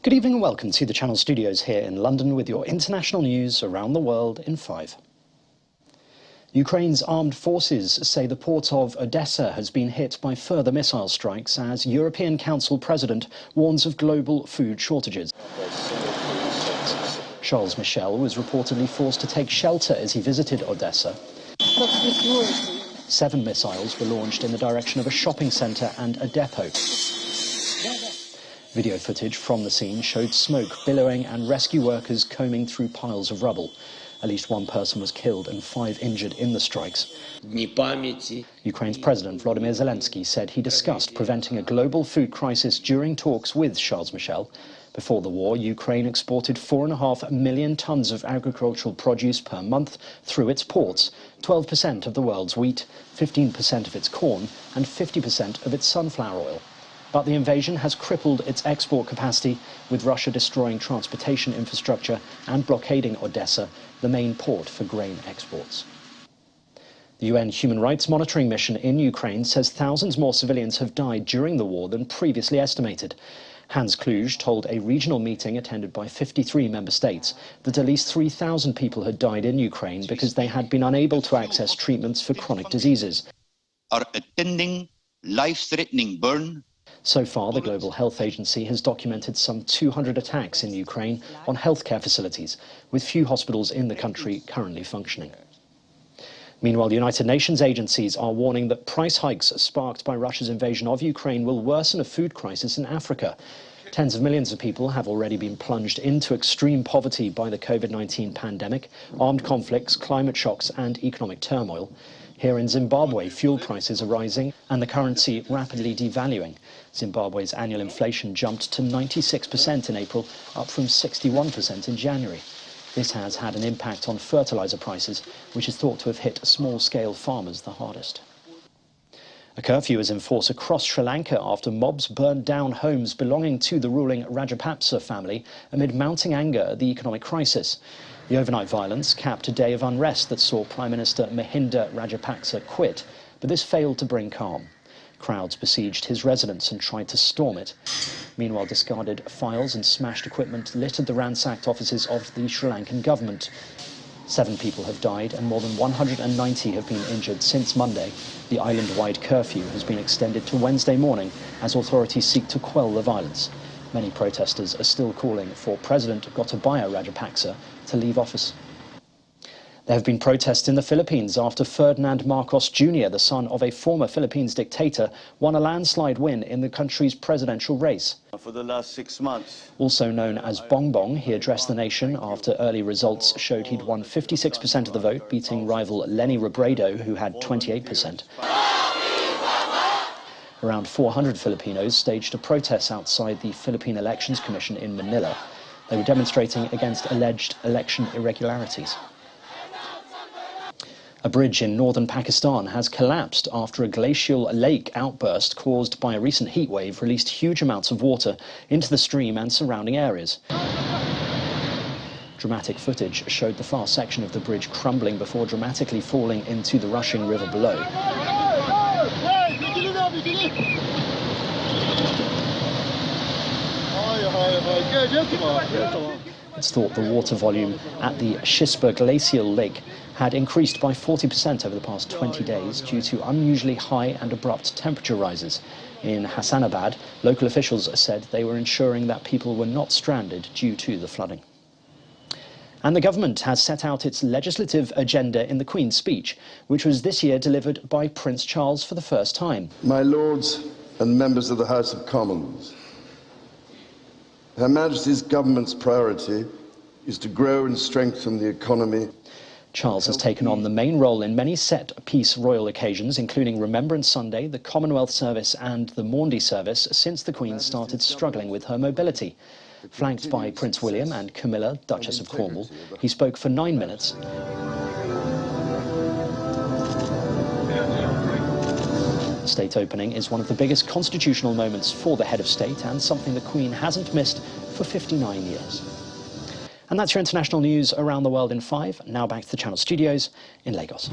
Good evening and welcome to the Channel Studios here in London with your international news around the world in 5. Ukraine's armed forces say the port of Odesa has been hit by further missile strikes as European Council President warns of global food shortages. Charles Michel was reportedly forced to take shelter as he visited Odesa. 7 missiles were launched in the direction of a shopping centre and a depot. Video footage from the scene showed smoke billowing and rescue workers combing through piles of rubble. At least 1 person was killed and 5 injured in the strikes. Ukraine's President Volodymyr Zelensky said he discussed preventing a global food crisis during talks with Charles Michel. Before the war, Ukraine exported 4.5 million tons of agricultural produce per month through its ports, 12% of the world's wheat, 15% of its corn and 50% of its sunflower oil. But the invasion has crippled its export capacity, with Russia destroying transportation infrastructure and blockading Odesa, the main port for grain exports. The UN Human Rights Monitoring Mission in Ukraine says thousands more civilians have died during the war than previously estimated. Hans Kluge told a regional meeting attended by 53 member states that at least 3,000 people had died in Ukraine because they had been unable to access treatments for chronic diseases. Are attending life-threatening burn. So far, the Global Health Agency has documented some 200 attacks in Ukraine on healthcare facilities, with few hospitals in the country currently functioning. Meanwhile, the United Nations agencies are warning that price hikes sparked by Russia's invasion of Ukraine will worsen a food crisis in Africa. Tens of millions of people have already been plunged into extreme poverty by the COVID-19 pandemic, armed conflicts, climate shocks and economic turmoil. Here in Zimbabwe, fuel prices are rising and the currency rapidly devaluing. Zimbabwe's annual inflation jumped to 96% in April, up from 61% in January. This has had an impact on fertilizer prices, which is thought to have hit small-scale farmers the hardest. A curfew is in force across Sri Lanka after mobs burned down homes belonging to the ruling Rajapaksa family amid mounting anger at the economic crisis. The overnight violence capped a day of unrest that saw Prime Minister Mahinda Rajapaksa quit, but this failed to bring calm. Crowds besieged his residence and tried to storm it. Meanwhile, discarded files and smashed equipment littered the ransacked offices of the Sri Lankan government. 7 people have died and more than 190 have been injured since Monday. The island-wide curfew has been extended to Wednesday morning as authorities seek to quell the violence. Many protesters are still calling for President Gotabaya Rajapaksa to leave office. There have been protests in the Philippines after Ferdinand Marcos Jr., the son of a former Philippines dictator, won a landslide win in the country's presidential race. For the last 6 months. Also known as Bongbong, he addressed the nation after early results showed he'd won 56% of the vote, beating rival Leni Robredo, who had 28%. Around 400 Filipinos staged a protest outside the Philippine Elections Commission in Manila. They were demonstrating against alleged election irregularities. A bridge in northern Pakistan has collapsed after a glacial lake outburst caused by a recent heat wave released huge amounts of water into the stream and surrounding areas. Dramatic footage showed the far section of the bridge crumbling before dramatically falling into the rushing river below. It's thought the water volume at the Shispa glacial lake had increased by 40% over the past 20 days due to unusually high and abrupt temperature rises. In Hassanabad, local officials said they were ensuring that people were not stranded due to the flooding. And the government has set out its legislative agenda in the Queen's speech, which was this year delivered by Prince Charles for the first time. My Lords and members of the House of Commons, Her Majesty's government's priority is to grow and strengthen the economy. Charles has taken on the main role in many set-piece royal occasions, including Remembrance Sunday, the Commonwealth Service and the Maundy Service, since the Queen started struggling with her mobility. Flanked by Prince William and Camilla, Duchess of Cornwall, he spoke for 9 minutes. The state opening is one of the biggest constitutional moments for the head of state and something the Queen hasn't missed for 59 years. And that's your international news around the world in 5. Now back to the Channel Studios in Lagos.